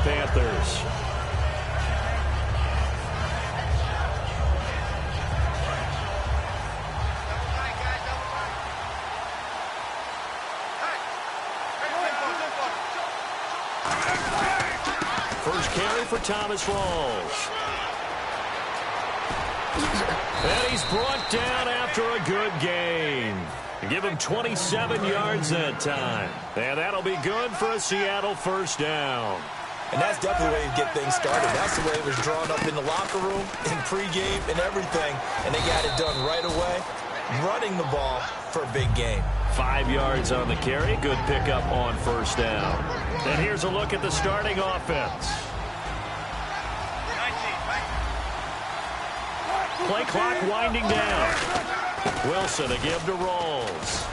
Panthers. First carry for Thomas Rawls. And he's brought down after a good game. Give him 27 yards that time. And that'll be good for a Seattle first down. And that's definitely the way you get things started. That's the way it was drawn up in the locker room, in pregame, and everything. And they got it done right away, running the ball for a big game. 5 yards on the carry. Good pickup on first down. And here's a look at the starting offense. Play clock winding down. Wilson to give to Rawls.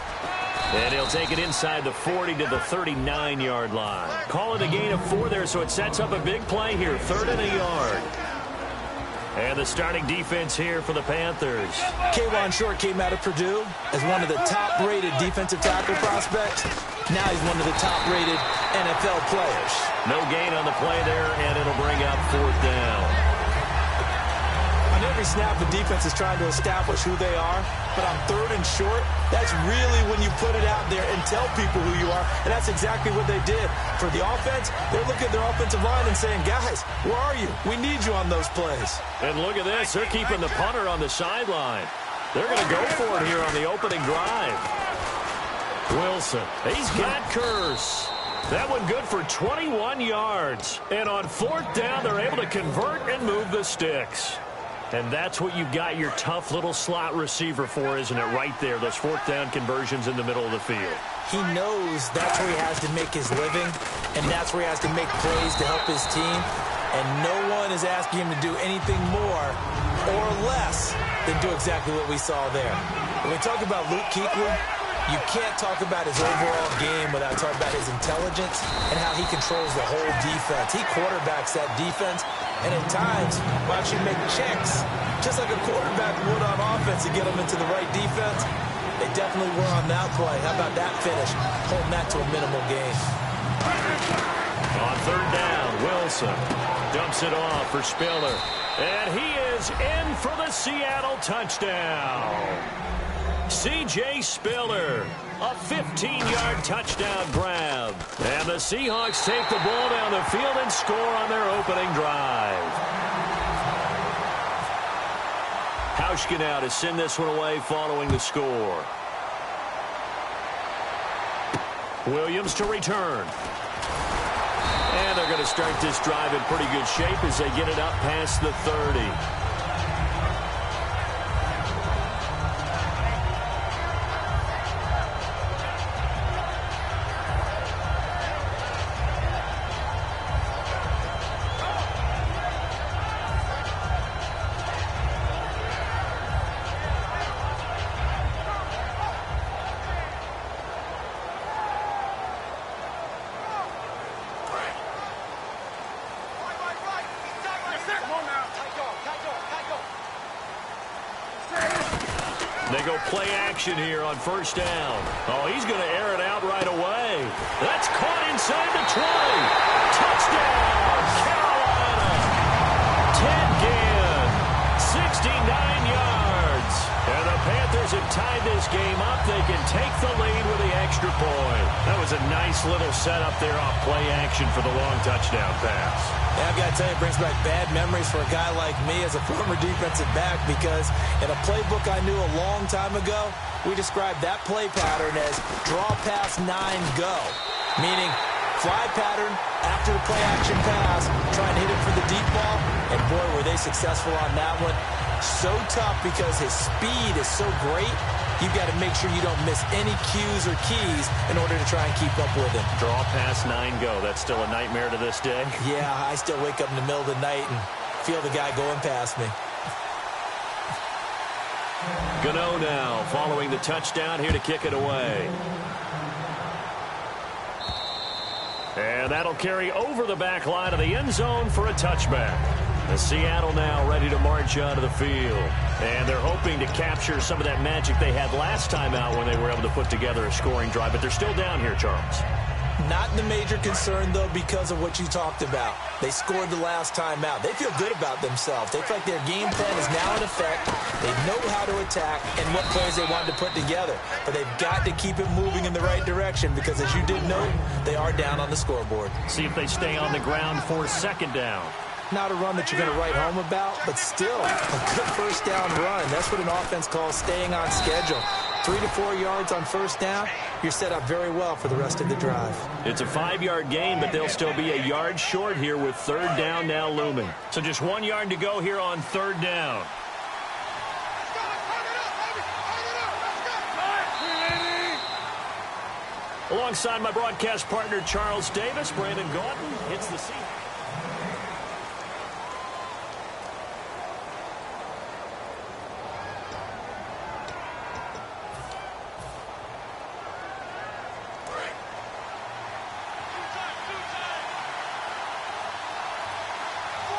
And he'll take it inside the 40 to the 39-yard line. Call it a gain of 4 there, so it sets up a big play here. 3rd and a yard. And the starting defense here for the Panthers. K'Wan Short came out of Purdue as one of the top-rated defensive tackle prospects. Now he's one of the top-rated NFL players. No gain on the play there, and it'll bring up 4th down. On every snap, the defense is trying to establish who they are. But on 3rd and short, that's really when you put it out there and tell people who you are. And that's exactly what they did. For the offense, they're looking at their offensive line and saying, guys, where are you? We need you on those plays. And look at this. They're keeping the punter on the sideline. They're going to go for it here on the opening drive. Wilson. He's got Curse. That one good for 21 yards. And on 4th down, they're able to convert and move the sticks. And that's what you've got your tough little slot receiver for, isn't it? Right there, those 4th down conversions in the middle of the field. He knows that's where he has to make his living, and that's where he has to make plays to help his team. And no one is asking him to do anything more or less than do exactly what we saw there. When we talk about Luke Kuechly, you can't talk about his overall game without talking about his intelligence and how he controls the whole defense. He quarterbacks that defense, and at times will actually make checks, just like a quarterback would on offense to get them into the right defense. They definitely were on that play. How about that finish? Holding that to a minimal gain. On 3rd down, Wilson dumps it off for Spiller. And he is in for the Seattle touchdown. C.J. Spiller, a 15-yard touchdown grab. And the Seahawks take the ball down the field and score on their opening drive. Hauschka now to send this one away following the score. Williams to return. And they're going to start this drive in pretty good shape as they get it up past the 30. They go play action here on 1st down. Oh, he's going to air it out right away. That's caught inside the 20. Touchdown, Carolina. Ted Ginn, 69 yards. And the Panthers have tied this game up. They can take the lead with the extra point. That was a nice little setup there off play action for the long touchdown pass. Yeah, I've got to tell you, it brings back bad memories for a guy like me as a former defensive back, because in a playbook I knew a long time ago, we described that play pattern as draw pass 9 go, meaning fly pattern after the play action pass, trying to hit it for the deep ball, and boy, were they successful on that one. So tough because his speed is so great. You've got to make sure you don't miss any cues or keys in order to try and keep up with him. Draw pass 9 go. That's still a nightmare to this day. Yeah, I still wake up in the middle of the night and feel the guy going past me. Gano now following the touchdown here to kick it away. And that'll carry over the back line of the end zone for a touchback. And Seattle now ready to march onto the field. And they're hoping to capture some of that magic they had last time out when they were able to put together a scoring drive. But they're still down here, Charles. not the major concern, though, because of what you talked about. They scored the last time out. They feel good about themselves. They feel like their game plan is now in effect. They know how to attack and what plays they want to put together. But they've got to keep it moving in the right direction because, as you did note, they are down on the scoreboard. See if they stay on the ground for second down. Not a run that you're going to write home about, but still a good first down run. That's what an offense calls staying on schedule. 3 to 4 yards on first down, you're set up very well for the rest of the drive. It's a 5-yard gain, but they'll still be a yard short here with third down now looming. So just 1 yard to go here on third down. Alongside my broadcast partner, Charles Davis, Brandon Gaulton hits the scene.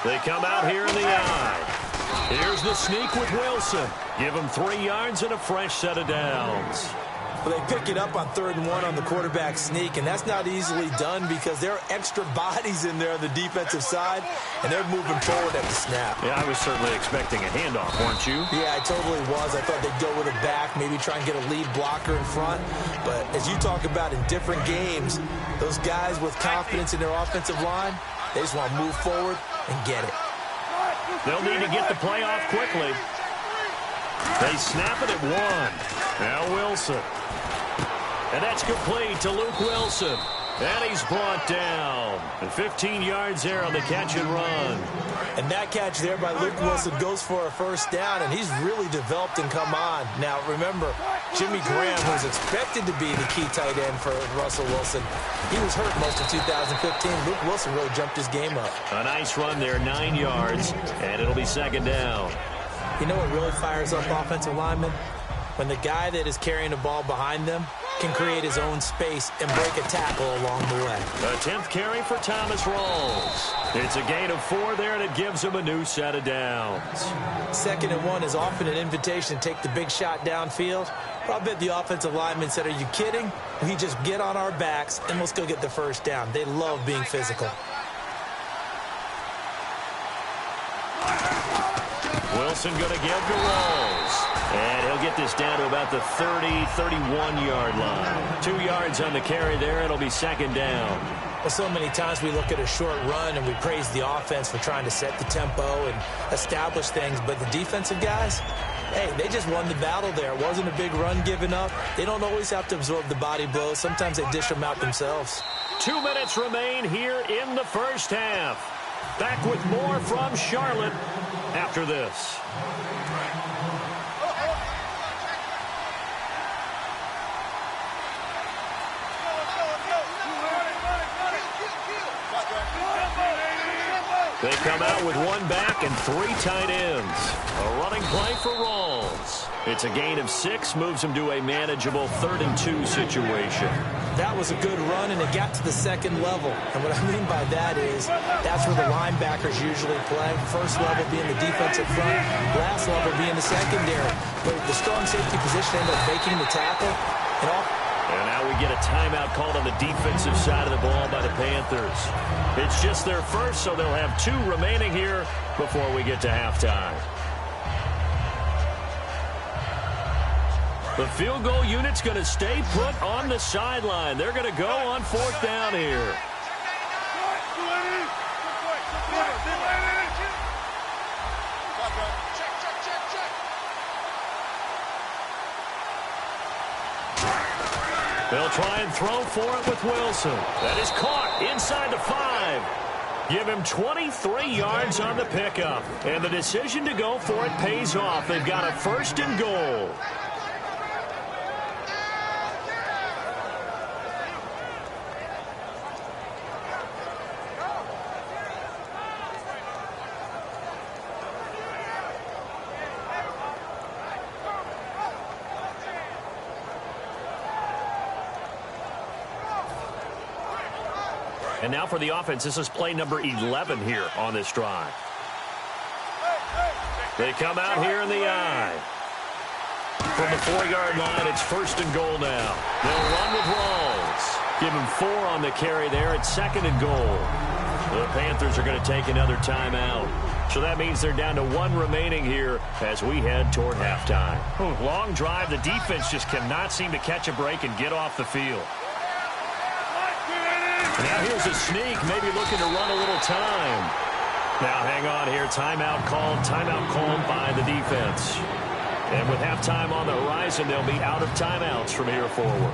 They come out here in the eye. Here's the sneak with Wilson. Give him 3 yards and a fresh set of downs. Well, they pick it up on 3rd and 1 on the quarterback sneak, and that's not easily done because there are extra bodies in there on the defensive side, and they're moving forward at the snap. Yeah, I was certainly expecting a handoff, weren't you? Yeah, I totally was. I thought they'd go with a back, maybe try and get a lead blocker in front. But as you talk about in different games, those guys with confidence in their offensive line, they just want to move forward and get it. They'll need to get the play off quickly. They snap it at 1. Now Wilson. And that's complete to Luke Wilson. And he's brought down. And 15 yards there on the catch and run. And that catch there by Luke Wilson goes for a first down, and he's really developed and come on. Now, remember, Jimmy Graham, who's expected to be the key tight end for Russell Wilson, he was hurt most of 2015. Luke Wilson really jumped his game up. A nice run there, 9 yards, and it'll be second down. You know what really fires up offensive linemen? When the guy that is carrying the ball behind them can create his own space and break a tackle along the way. A 10th carry for Thomas Rawls. It's a gain of 4 there, and it gives him a new set of downs. 2nd and 1 is often an invitation to take the big shot downfield. But I bet the offensive lineman said, are you kidding? We just get on our backs, and let's go get the first down. They love being physical. Wilson going to give to Rawls. And he'll get this down to about the 30, 31-yard line. 2 yards on the carry there. It'll be second down. Well, so many times we look at a short run and we praise the offense for trying to set the tempo and establish things. But the defensive guys, hey, they just won the battle there. It wasn't a big run given up. They don't always have to absorb the body blows. Sometimes they dish them out themselves. 2 minutes remain here in the first half. Back with more from Charlotte after this. They come out with 1 back and 3 tight ends. A running play for Rawls. It's a gain of 6, moves him to a manageable 3rd and 2 situation. That was a good run, and it got to the 2nd level. And what I mean by that is that's where the linebackers usually play. First level being the defensive front, last level being the secondary. But the strong safety position ended up making the tackle. And now we get a timeout called on the defensive side of the ball by the Panthers. It's just their first, so they'll have 2 remaining here before we get to halftime. The field goal unit's going to stay put on the sideline. They're going to go on 4th down here. They'll try and throw for it with Wilson. That is caught inside the 5. Give him 23 yards on the pickup. And the decision to go for it pays off. They've got a 1st and goal. And now for the offense, this is play number 11 here on this drive. They come out here in the eye. From the 4-yard line, it's 1st and goal now. They'll run with Rawls. Give him 4 on the carry there. It's 2nd and goal. The Panthers are going to take another timeout. So that means they're down to 1 remaining here as we head toward halftime. Long drive. The defense just cannot seem to catch a break and get off the field. Now here's a sneak, maybe looking to run a little time. Now hang on here. Timeout called by the defense. And with halftime on the horizon, they'll be out of timeouts from here forward.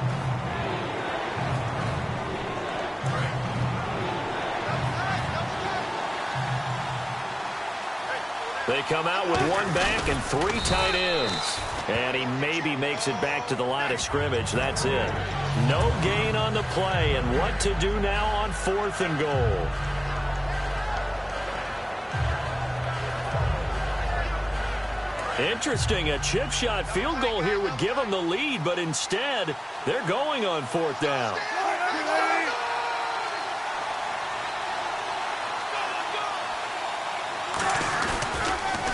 They come out with 1 back and 3 tight ends. And he maybe makes it back to the line of scrimmage. That's it. No gain on the play. And what to do now on 4th and goal. Interesting. A chip shot field goal here would give them the lead. But instead, they're going on 4th down.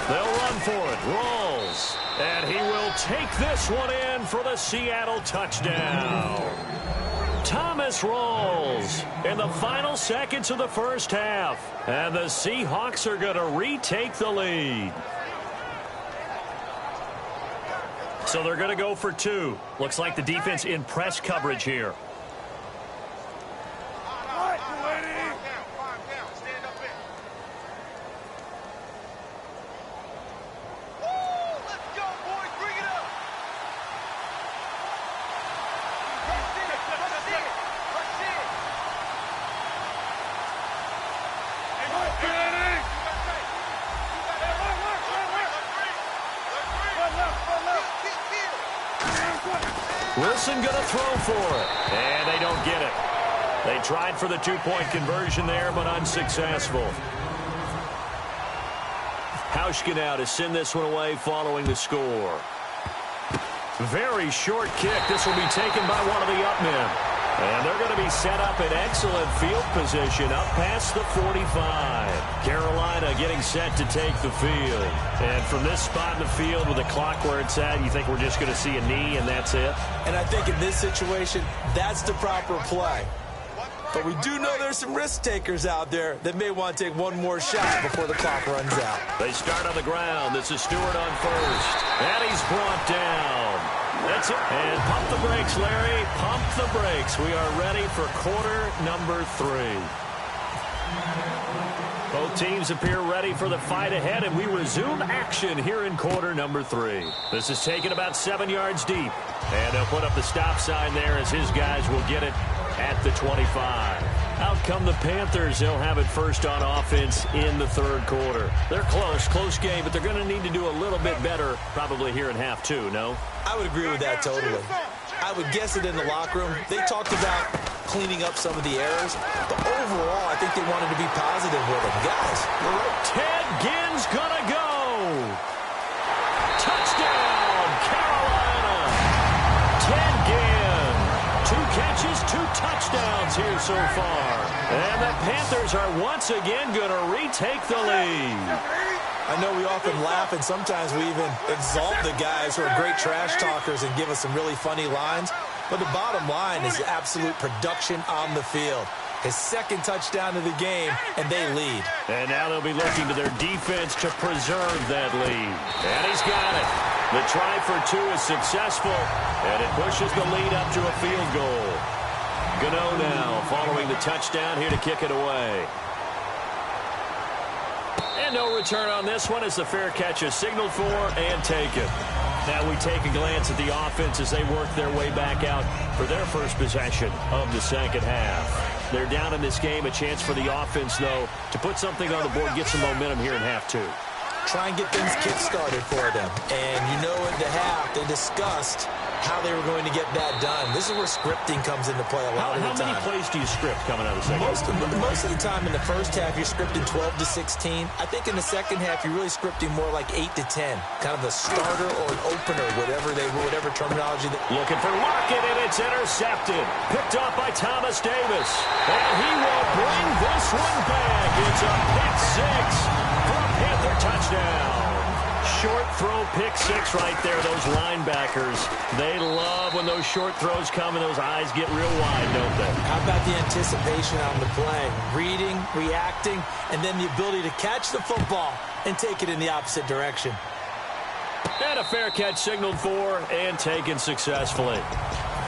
They'll run for it. Rawls. And he will take this one in for the Seattle touchdown. Thomas Rawls in the final seconds of the first half. And the Seahawks are going to retake the lead. So they're going to go for 2. Looks like the defense in press coverage here. Wilson going to throw for it. And they don't get it. They tried for the 2-point conversion there, but unsuccessful. Hauschka now to send this one away following the score. Very short kick. This will be taken by one of the up men. And they're going to be set up in excellent field position up past the 45. Carolina getting set to take the field. And from this spot in the field with the clock where it's at, you think we're just going to see a knee and that's it? And I think in this situation, that's the proper play. But we do know there's some risk takers out there that may want to take one more shot before the clock runs out. They start on the ground. This is Stewart on first. And he's brought down. That's it. And pump the brakes, Larry. Pump the brakes. We are ready for quarter number 3. Both teams appear ready for the fight ahead, and we resume action here in quarter number 3. This is taken about 7 yards deep. And they'll put up the stop sign there as his guys will get it at the 25. Out come the Panthers. They'll have it first on offense in the 3rd quarter. They're close game, but they're going to need to do a little bit better probably here in half 2, no? I would agree with that totally. I would guess it in the locker room. They talked about cleaning up some of the errors, but overall, I think they wanted to be positive with them. Guys, we're right. Ted Ginn's going to go. Touchdown, Carolina. Ted Ginn. 2 catches, 2 touchdowns here so far. And the Panthers are once again going to retake the lead. I know we often laugh, and sometimes we even exalt the guys who are great trash talkers and give us some really funny lines. But the bottom line is absolute production on the field. His 2nd touchdown of the game, and they lead. And now they'll be looking to their defense to preserve that lead. And he's got it. The try for 2 is successful, and it pushes the lead up to a field goal. Gano now following the touchdown here to kick it away. And no return on this one as the fair catch is signaled for and taken. Now we take a glance at the offense as they work their way back out for their first possession of the 2nd half. They're down in this game. A chance for the offense, though, to put something on the board, get some momentum here in half 2. Try and get things kick-started for them. And you know in the half, they discussed how they were going to get that done. This is where scripting comes into play a lot of the time. How many plays do you script coming out of the second half? Most of the time in the first half, you're scripting 12 to 16. I think in the second half, you're really scripting more like 8 to 10. Kind of a starter or an opener, whatever terminology. Looking for Lockett, and it's intercepted. Picked off by Thomas Davis. And he will bring this one back. It's a pick 6 for a Panther touchdown. short throw pick six right there, those linebackers. They love when those short throws come and those eyes get real wide, don't they? How about the anticipation on the play? Reading, reacting, and then the ability to catch the football and take it in the opposite direction. And a fair catch signaled for and taken successfully.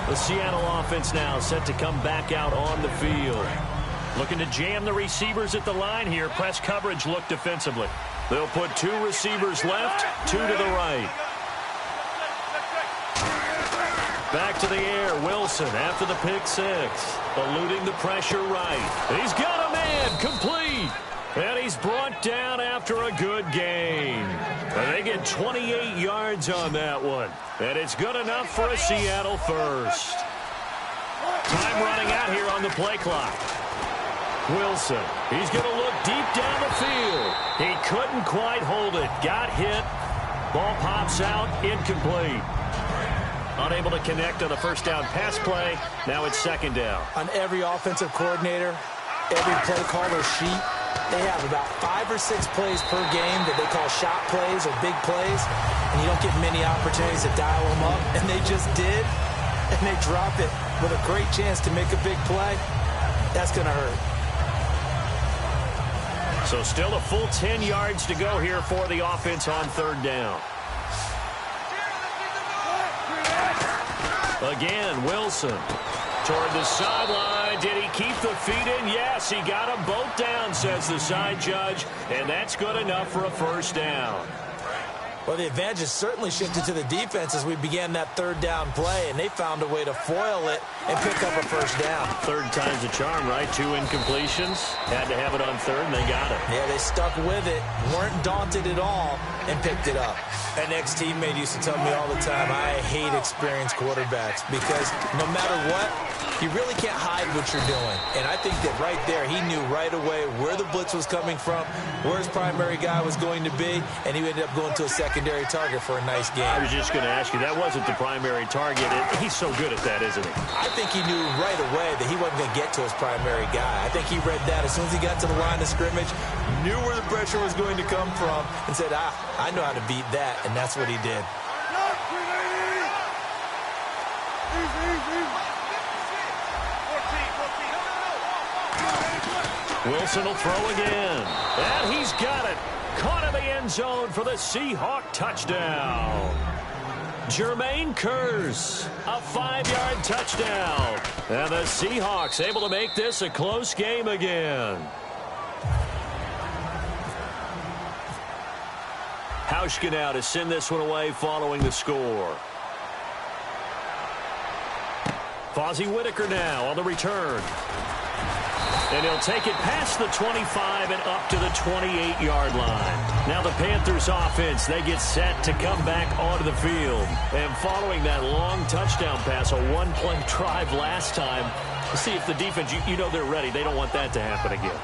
The Seattle offense now set to come back out on the field. Looking to jam the receivers at the line here. Press coverage look defensively. They'll put two receivers left, two to the right. Back to the air. Wilson after the pick six. Eluding the pressure right. He's got a man. Complete. And he's brought down after a good gain. And they get 28 yards on that one. And it's good enough for a Seattle first. Time running out here on the play clock. Wilson, he's going to look deep down the field. He couldn't quite hold it. Got hit. Ball pops out. Incomplete. Unable to connect on the first down pass play. Now it's second down. On every offensive coordinator, every play caller sheet, they have about 5 or 6 plays per game that they call shot plays or big plays, and you don't get many opportunities to dial them up, and they just did, and they drop it with a great chance to make a big play. That's going to hurt. So still a full 10 yards to go here for the offense on third down. Again, Wilson toward the sideline. Did he keep the feet in? Yes, he got them both down, says the side judge, and that's good enough for a first down. Well, the advantage has certainly shifted to the defense as we began that third down play, and they found a way to foil it and pick up a first down. Third time's a charm, right? 2 incompletions. Had to have it on third, and they got it. Yeah, they stuck with it, weren't daunted at all, and picked it up. An ex-teammate used to tell me all the time, I hate experienced quarterbacks because no matter what, you really can't hide what you're doing. And I think that right there, he knew right away where the blitz was coming from, where his primary guy was going to be, and he ended up going to a secondary target for a nice game. I was just going to ask you, that wasn't the primary target. He's so good at that, isn't he? I think he knew right away that he wasn't going to get to his primary guy. I think he read that as soon as he got to the line of scrimmage, knew where the pressure was going to come from, and said, I know how to beat that, and that's what he did. Wilson will throw again. And he's got it. Caught in the end zone for the Seahawk touchdown. Jermaine Kearse, a 5-yard touchdown. And the Seahawks able to make this a close game again. Hauschka now to send this one away following the score. Fozzie Whitaker now on the return. And he'll take it past the 25 and up to the 28-yard line. Now the Panthers offense, they get set to come back onto the field. And following that long touchdown pass, a one-play drive last time, to see if the defense, you know they're ready. They don't want that to happen again.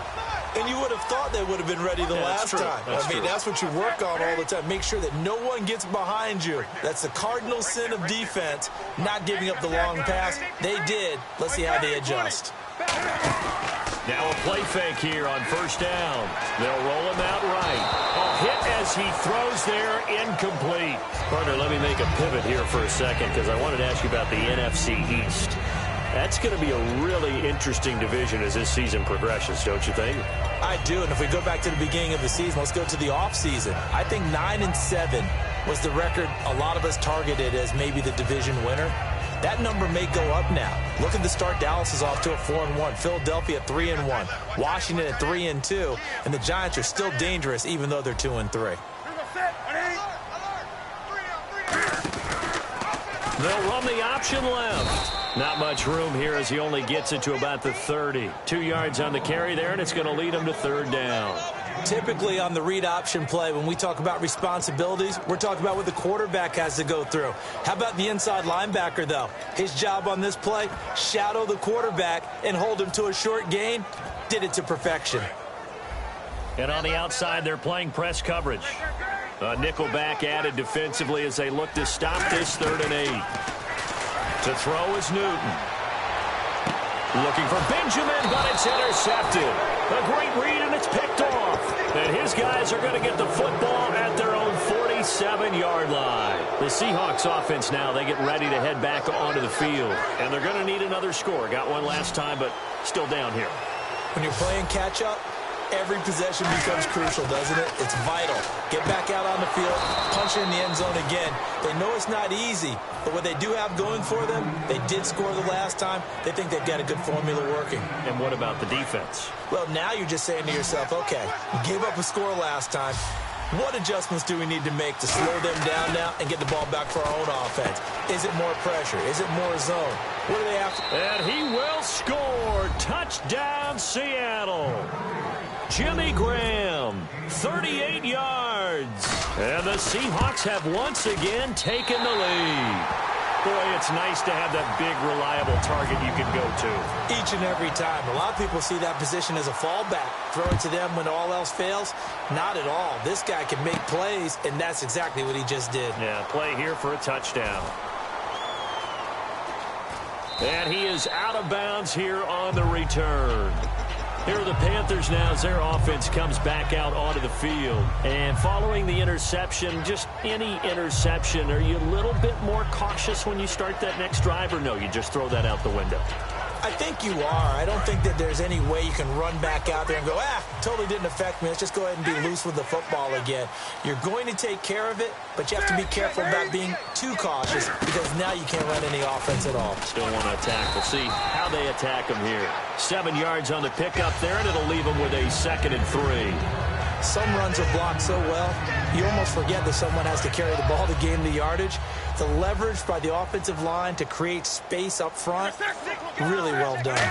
And you would have thought they would have been ready the last time. That's what you work on all the time. Make sure that no one gets behind you. That's the cardinal sin of defense, not giving up the long pass. They did. Let's see how they adjust. Now a play fake here on first down. They'll roll him out right. A hit as he throws there, incomplete. Partner, let me make a pivot here for a second because I wanted to ask you about the NFC East. That's going to be a really interesting division as this season progresses, don't you think? I do, and if we go back to the beginning of the season, let's go to the offseason. I think 9-7 was the record a lot of us targeted as maybe the division winner. That number may go up now. Look at the start. Dallas is off to a 4-1. Philadelphia 3-1. Washington at 3-2. And the Giants are still dangerous even though they're 2-3. They'll run the option left. Not much room here as he only gets it to about the 30. 2 yards on the carry there, and it's going to lead him to third down. Typically on the read option play, when we talk about responsibilities, we're talking about what the quarterback has to go through. How about the inside linebacker, though? His job on this play, shadow the quarterback and hold him to a short gain. Did it to perfection. And on the outside, they're playing press coverage. A nickel back added defensively as they look to stop this 3rd and 8. To throw is Newton. Looking for Benjamin, but it's intercepted. A great read, and it's picked off. And his guys are going to get the football at their own 46. 27-yard line. The Seahawks offense now, they get ready to head back onto the field. And they're going to need another score. Got one last time, but still down here. When you're playing catch-up, every possession becomes crucial, doesn't it? It's vital. Get back out on the field, punch it in the end zone again. They know it's not easy, but what they do have going for them, they did score the last time. They think they've got a good formula working. And what about the defense? Well, now you're just saying to yourself, okay, we gave up a score last time. What adjustments do we need to make to slow them down now and get the ball back for our own offense? Is it more pressure? Is it more zone? What do they have to... And he will score. Touchdown, Seattle. Jimmy Graham, 38 yards. And the Seahawks have once again taken the lead. Boy, it's nice to have that big, reliable target you can go to. Each and every time. A lot of people see that position as a fallback. Throw it to them when all else fails. Not at all. This guy can make plays, and that's exactly what he just did. Yeah, play here for a touchdown. And he is out of bounds here on the return. Here are the Panthers now as their offense comes back out onto the field. And following the interception, just any interception, are you a little bit more cautious when you start that next drive, or no, you just throw that out the window? I think you are. I don't think that there's any way you can run back out there and go, totally didn't affect me. Let's just go ahead and be loose with the football again. You're going to take care of it, but you have to be careful about being too cautious because now you can't run any offense at all. Still want to attack. We'll see how they attack him here. 7 yards on the pickup there, and it'll leave him with a 2nd and 3. Some runs are blocked so well, you almost forget that someone has to carry the ball to gain the yardage. The leverage by the offensive line to create space up front, really well done.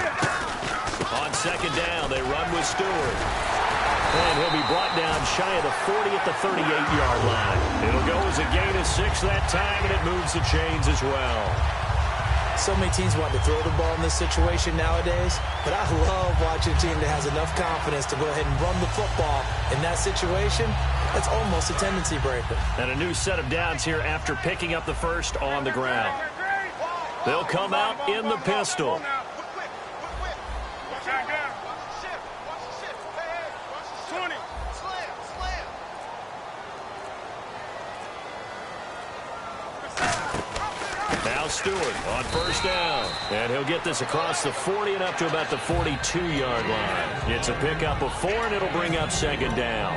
On 2nd down, they run with Stewart. And he'll be brought down shy of the 40 at the 38-yard line. It'll go as a gain of 6 that time, and it moves the chains as well. So many teams want to throw the ball in this situation nowadays, but I love watching a team that has enough confidence to go ahead and run the football in that situation. That's almost a tendency breaker. And a new set of downs here after picking up the first on the ground. They'll come out in the pistol. Now Stewart on 1st down. And he'll get this across the 40 and up to about the 42-yard line. It's a pickup of 4, and it'll bring up 2nd down.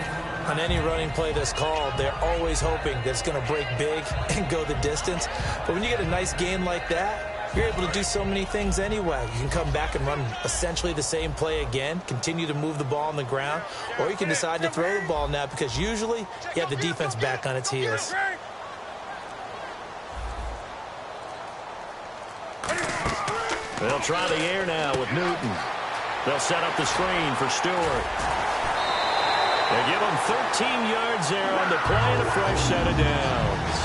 On any running play that's called, they're always hoping that it's going to break big and go the distance. But when you get a nice gain like that, you're able to do so many things anyway. You can come back and run essentially the same play again, continue to move the ball on the ground, or you can decide to throw the ball now because usually you have the defense back on its heels. They'll try the air now with Newton. They'll set up the screen for Stewart. They give him 13 yards there on the play and a fresh set of downs.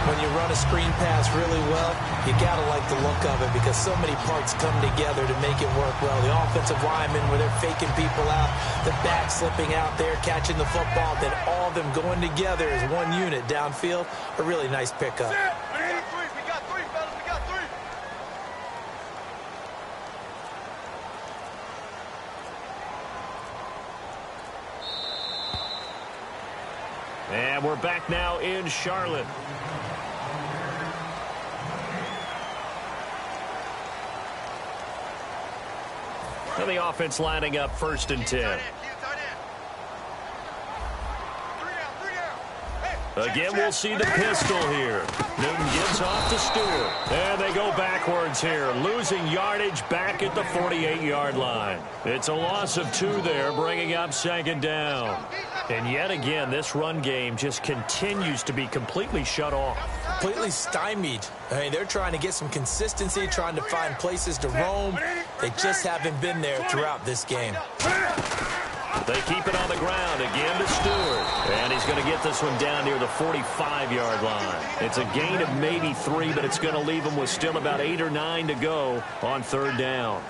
When you run a screen pass really well, you got to like the look of it because so many parts come together to make it work well. The offensive linemen where they're faking people out, the back slipping out there, catching the football, then all of them going together as one unit downfield. A really nice pickup. And we're back now in Charlotte. And the offense lining up 1st and 10. Again, we'll see the pistol here. Newton gives off to Stewart. And they go backwards here, losing yardage back at the 48-yard line. It's a loss of 2 there, bringing up 2nd down. And yet again, this run game just continues to be completely shut off. Completely stymied. I mean, they're trying to get some consistency, trying to find places to roam. They just haven't been there throughout this game. They keep it on the ground again to Stewart. And he's going to get this one down near the 45-yard line. It's a gain of maybe 3, but it's going to leave him with still about 8 or 9 to go on 3rd down.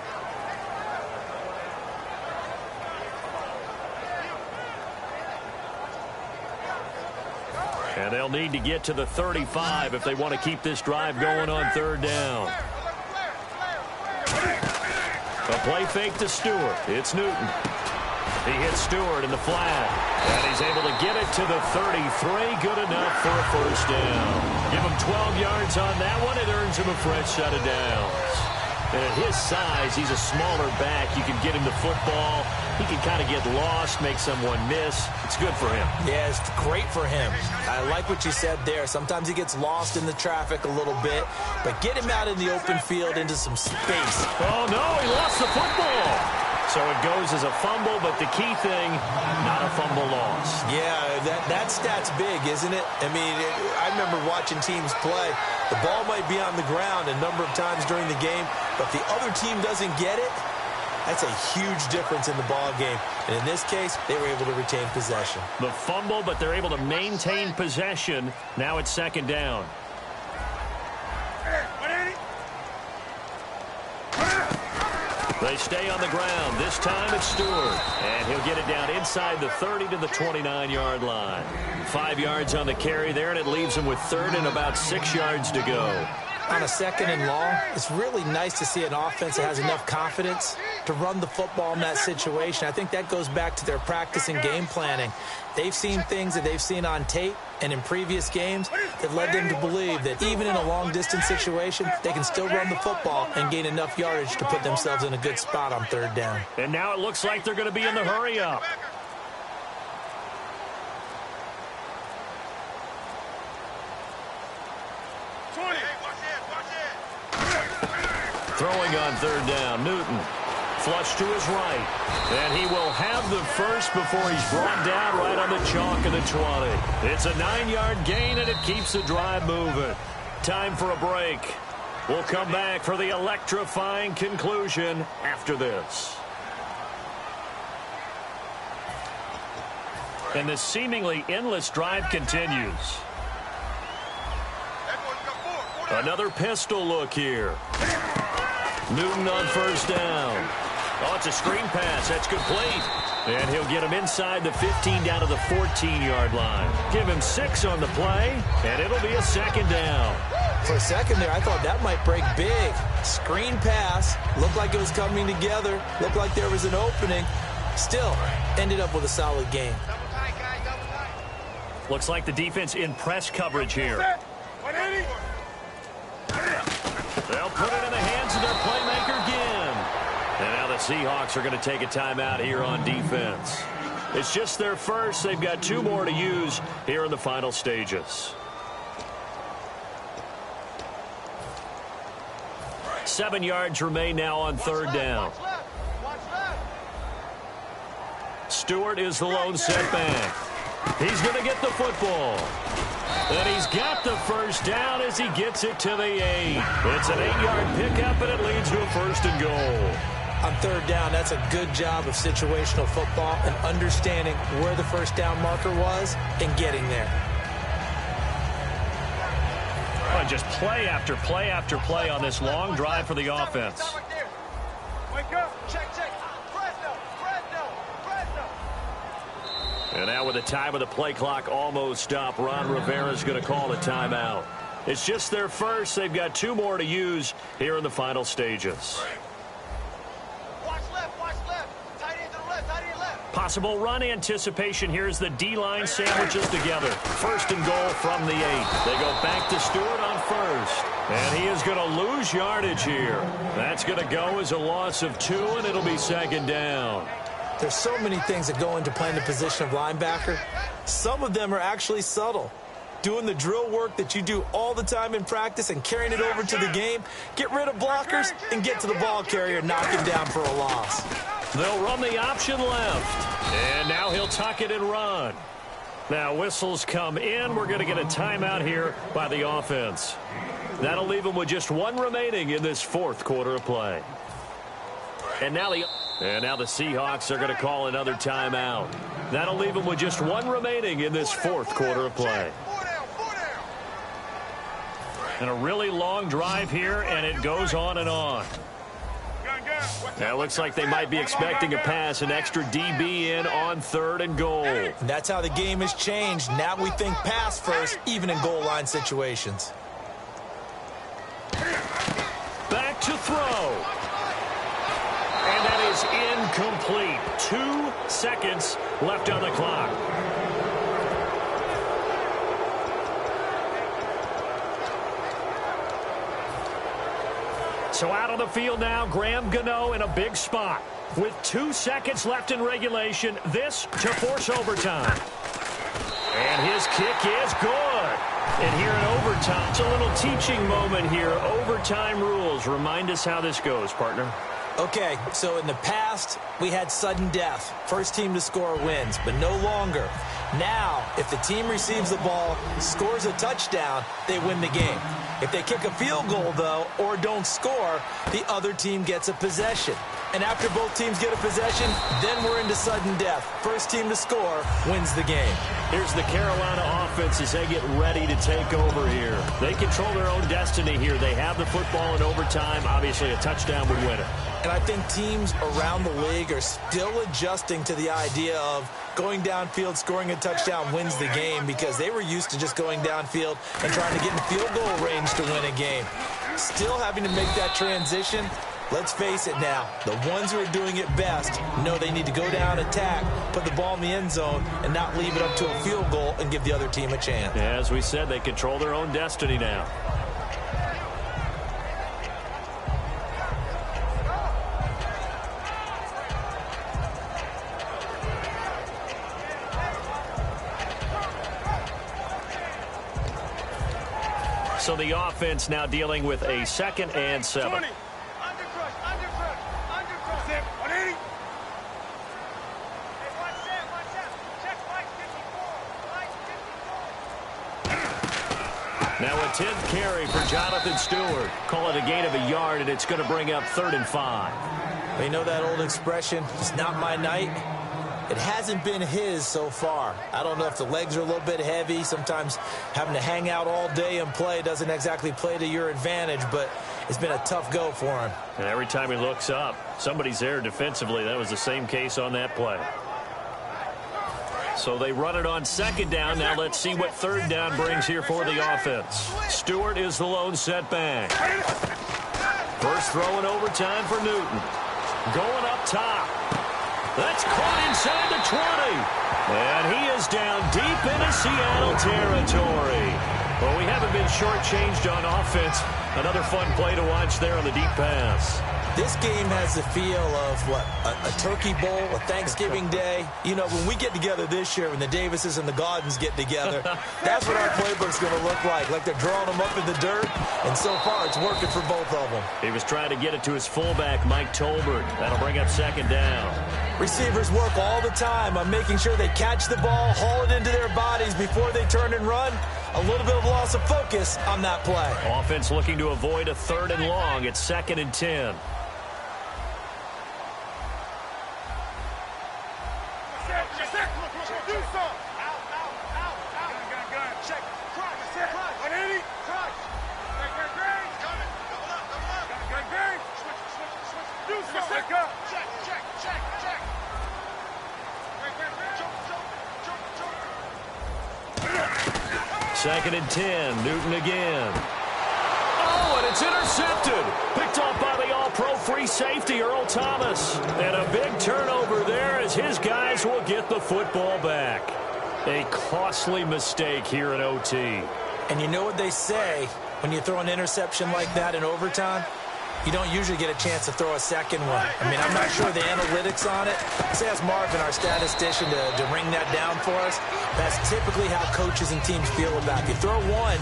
And they'll need to get to the 35 if they want to keep this drive going on 3rd down. A play fake to Stewart. It's Newton. He hits Stewart in the flat. And he's able to get it to the 33. Good enough for a first down. Give him 12 yards on that one. It earns him a fresh set of downs. And at his size, he's a smaller back. You can get him the football. He can kind of get lost, make someone miss. It's good for him. Yeah, it's great for him. I like what you said there. Sometimes he gets lost in the traffic a little bit, but get him out in the open field into some space. Oh, no, he lost the football. So it goes as a fumble, but the key thing, not a fumble loss. Yeah, that stat's big, isn't it? I mean, I remember watching teams play. The ball might be on the ground a number of times during the game, but the other team doesn't get it. That's a huge difference in the ball game. And in this case, they were able to retain possession. The fumble, but they're able to maintain possession. Now it's second down. They stay on the ground. This time it's Stewart. And he'll get it down inside the 30 to the 29-yard line. 5 yards on the carry there, and it leaves him with third and about 6 yards to go. On a second and long, it's really nice to see an offense that has enough confidence to run the football in that situation. I think that goes back to their practice and game planning. They've seen things that they've seen on tape and in previous games that led them to believe that even in a long-distance situation, they can still run the football and gain enough yardage to put themselves in a good spot on third down. And now it looks like they're going to be in the hurry-up. Throwing on third down, Newton. Flush to his right. And he will have the first before he's brought down right on the chalk of the 20. It's a 9-yard gain, and it keeps the drive moving. Time for a break. We'll come back for the electrifying conclusion after this. And the seemingly endless drive continues. Another pistol look here. Newton on first down. Oh, it's a screen pass. That's complete. And he'll get him inside the 15 down to the 14-yard line. Give him 6 on the play, and it'll be a second down. For a second there, I thought that might break big. Screen pass. Looked like it was coming together. Looked like there was an opening. Still, ended up with a solid game. Looks like the defense in press coverage here. They'll put it in the hands of their playmaker again. And now the Seahawks are going to take a timeout here on defense. It's just their first. They've got 2 more to use here in the final stages. 7 yards remain now on third down. Stewart is the lone setback. He's going to get the football. And he's got the first down as he gets it to the 8. It's an 8-yard pickup, and it leads to a first and goal. On third down, that's a good job of situational football and understanding where the first down marker was and getting there. Oh, just play after play after play on this long drive for the offense. And now with the time of the play clock almost up, Ron Rivera's going to call a timeout. It's just their first. They've got 2 more to use here in the final stages. Possible run anticipation here as the D-line sandwiches together. First and goal from the 8. They go back to Stewart on first. And he is going to lose yardage here. That's going to go as a loss of 2, and it'll be second down. There's so many things that go into playing the position of linebacker. Some of them are actually subtle. Doing the drill work that you do all the time in practice and carrying it over to the game. Get rid of blockers and get to the ball carrier and knock him down for a loss. They'll run the option left. And now he'll tuck it and run. Now whistles come in. We're going to get a timeout here by the offense. That'll leave them with just 1 remaining in this 4th quarter of play. And now the Seahawks are going to call another timeout. That'll leave them with just 1 remaining in this 4th quarter of play. And a really long drive here, and it goes on and on. Now it looks like they might be expecting a pass, an extra DB in on 3rd and goal. And that's how the game has changed. Now we think pass first, even in goal line situations. Back to throw. And that is complete. 2 seconds left on the clock. So out on the field now, Graham Gano in a big spot. With 2 seconds left in regulation, this to force overtime. And his kick is good. And here in overtime, it's a little teaching moment here. Overtime rules. Remind us how this goes, partner. Okay, so in the past, we had sudden death. First team to score wins, but no longer. Now, if the team receives the ball, scores a touchdown, they win the game. If they kick a field goal, though, or don't score, the other team gets a possession. And after both teams get a possession, then we're into sudden death. First team to score wins the game. Here's the Carolina offense as they get ready to take over here. They control their own destiny here. They have the football in overtime. Obviously, a touchdown would win it. And I think teams around the league are still adjusting to the idea of going downfield, scoring a touchdown wins the game, because they were used to just going downfield and trying to get in field goal range to win a game. Still having to make that transition. Let's face it now, the ones who are doing it best know they need to go down, attack, put the ball in the end zone, and not leave it up to a field goal and give the other team a chance. As we said, they control their own destiny now. So the offense now dealing with a 2nd and 7. 20. Now a 10th carry for Jonathan Stewart. Call it a gain of a yard, and it's going to bring up 3rd and 5. You know that old expression, it's not my night? It hasn't been his so far. I don't know if the legs are a little bit heavy. Sometimes having to hang out all day and play doesn't exactly play to your advantage, but it's been a tough go for him. And every time he looks up, somebody's there defensively. That was the same case on that play. So they run it on 2nd down. Now let's see what 3rd down brings here for the offense. Stewart is the lone setback. First throw in overtime for Newton. Going up top. That's caught inside the 20. And he is down deep into Seattle territory. Well, we haven't been shortchanged on offense. Another fun play to watch there on the deep pass. This game has the feel of, what, a turkey bowl, a Thanksgiving day. You know, when we get together this year, when the Davises and the Gaudens get together, that's what our playbook's going to look like they're drawing them up in the dirt, and so far it's working for both of them. He was trying to get it to his fullback, Mike Tolbert. That'll bring up 2nd down. Receivers work all the time on making sure they catch the ball, haul it into their bodies before they turn and run. A little bit of loss of focus on that play. Offense looking to avoid a 3rd and long. It's 2nd and 10. Second and 10. Newton again. Oh, and it's intercepted. Picked off by the all-pro free safety, Earl Thomas. And a big turnover there as his guys will get the football back. A costly mistake here in OT. And you know what they say when you throw an interception like that in overtime? You don't usually get a chance to throw a second one. I mean, I'm not sure the analytics on it. Let's ask Marvin, our statistician, to ring that down for us. That's typically how coaches and teams feel about it. If you throw one,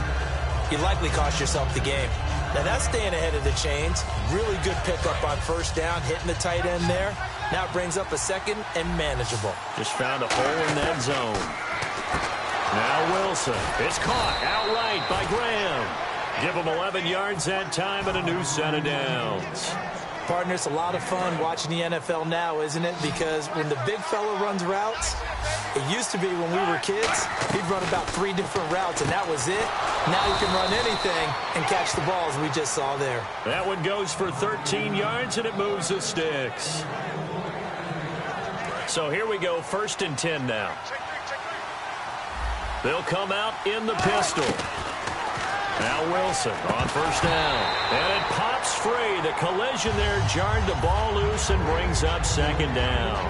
you likely cost yourself the game. Now, that's staying ahead of the chains. Really good pickup on 1st down, hitting the tight end there. Now it brings up a 2nd and manageable. Just found a hole in that zone. Now Wilson. It's caught outright by Graham. Give him 11 yards that time and a new set of downs. Partner, it's a lot of fun watching the NFL now, isn't it? Because when the big fella runs routes, it used to be when we were kids, he'd run about 3 different routes, and that was it. Now he can run anything and catch the ball, as we just saw there. That one goes for 13 yards, and it moves the sticks. So here we go, 1st and 10 now. They'll come out in the pistol. Now Wilson on first down. And it pops free. The collision there jarred the ball loose and brings up second down.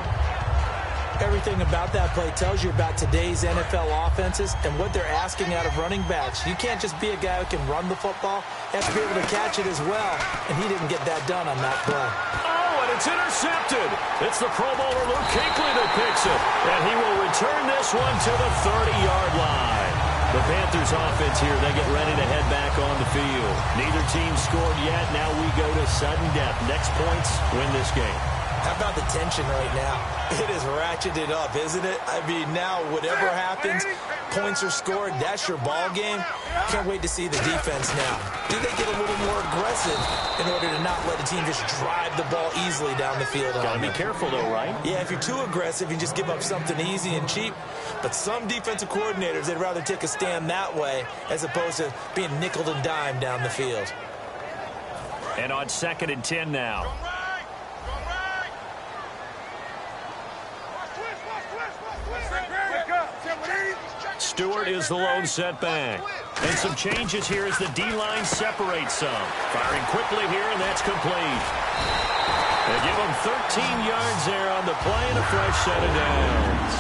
Everything about that play tells you about today's NFL offenses and what they're asking out of running backs. You can't just be a guy who can run the football. You have to be able to catch it as well, and he didn't get that done on that play. Oh, and it's intercepted. It's the Pro Bowler Luke Kuechly that picks it, and he will return this one to the 30-yard line. The Panthers offense here, they get ready to head back on the field. Neither team scored yet. Now we go to sudden death. Next points win this game. How about the tension right now? It is ratcheted up, isn't it? I mean, now whatever happens, points are scored, that's your ball game. Can't wait to see the defense now. Do they get a little more aggressive in order to not let a team just drive the ball easily down the field? Gotta be careful, though, right? Yeah, if you're too aggressive, you just give up something easy and cheap. But some defensive coordinators, they'd rather take a stand that way as opposed to being nickel and dime down the field. And on 2nd and 10 now. Stewart is the lone setback. And some changes here as the D-line separates some. Firing quickly here, and that's complete. They give him 13 yards there on the play and a fresh set of downs.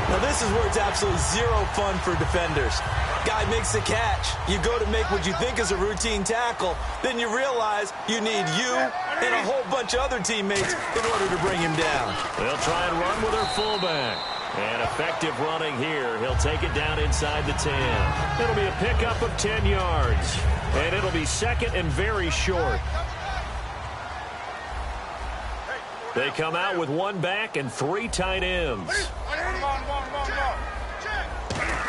Now, this is where it's absolutely zero fun for defenders. Guy makes the catch. You go to make what you think is a routine tackle. Then you realize you need you and a whole bunch of other teammates in order to bring him down. They'll try and run with their fullback. And effective running here. He'll take it down inside the 10. It'll be a pickup of 10 yards. And it'll be second and very short. They come out with one back and 3 tight ends.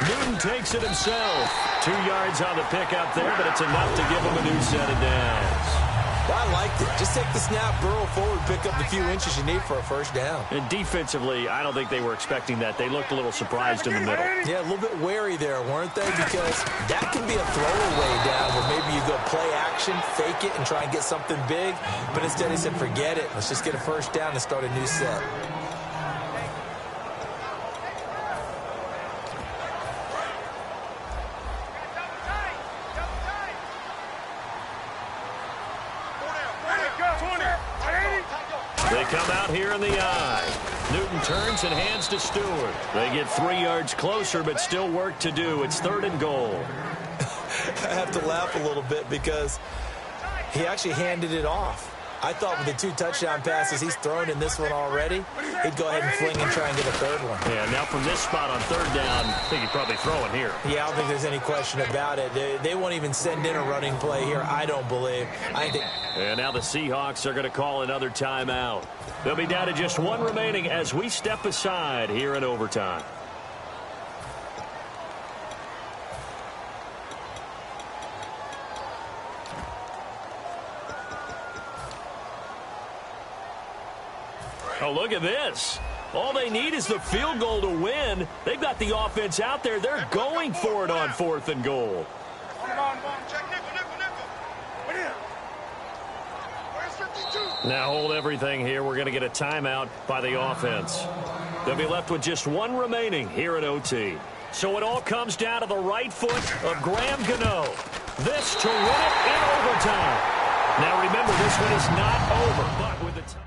Newton takes it himself. 2 yards on the pickup there, but it's enough to give him a new set of downs. Well, I liked it. Just take the snap, burrow forward, pick up the few inches you need for a first down. And defensively, I don't think they were expecting that. They looked a little surprised in the middle. Yeah, a little bit wary there, weren't they? Because that can be a throwaway down where maybe you go play action, fake it, and try and get something big. But instead he said, forget it. Let's just get a first down and start a new set. They come out here in the eye. Newton turns and hands to Stewart. They get 3 yards closer, but still work to do. It's 3rd and goal. I have to laugh a little bit because he actually handed it off. I thought with the 2 touchdown passes he's thrown in this one already, he'd go ahead and fling and try and get a 3rd one. Yeah, now from this spot on 3rd down, I think he'd probably throw it here. Yeah, I don't think there's any question about it. They won't even send in a running play here, I don't believe. And now the Seahawks are going to call another timeout. They'll be down to just 1 remaining as we step aside here in overtime. Oh, look at this. All they need is the field goal to win. They've got the offense out there. They're going for it on 4th and goal. Now hold everything here. We're going to get a timeout by the offense. They'll be left with just 1 remaining here at OT. So it all comes down to the right foot of Graham Gano. This to win it in overtime. Now remember, this one is not over, but with the time.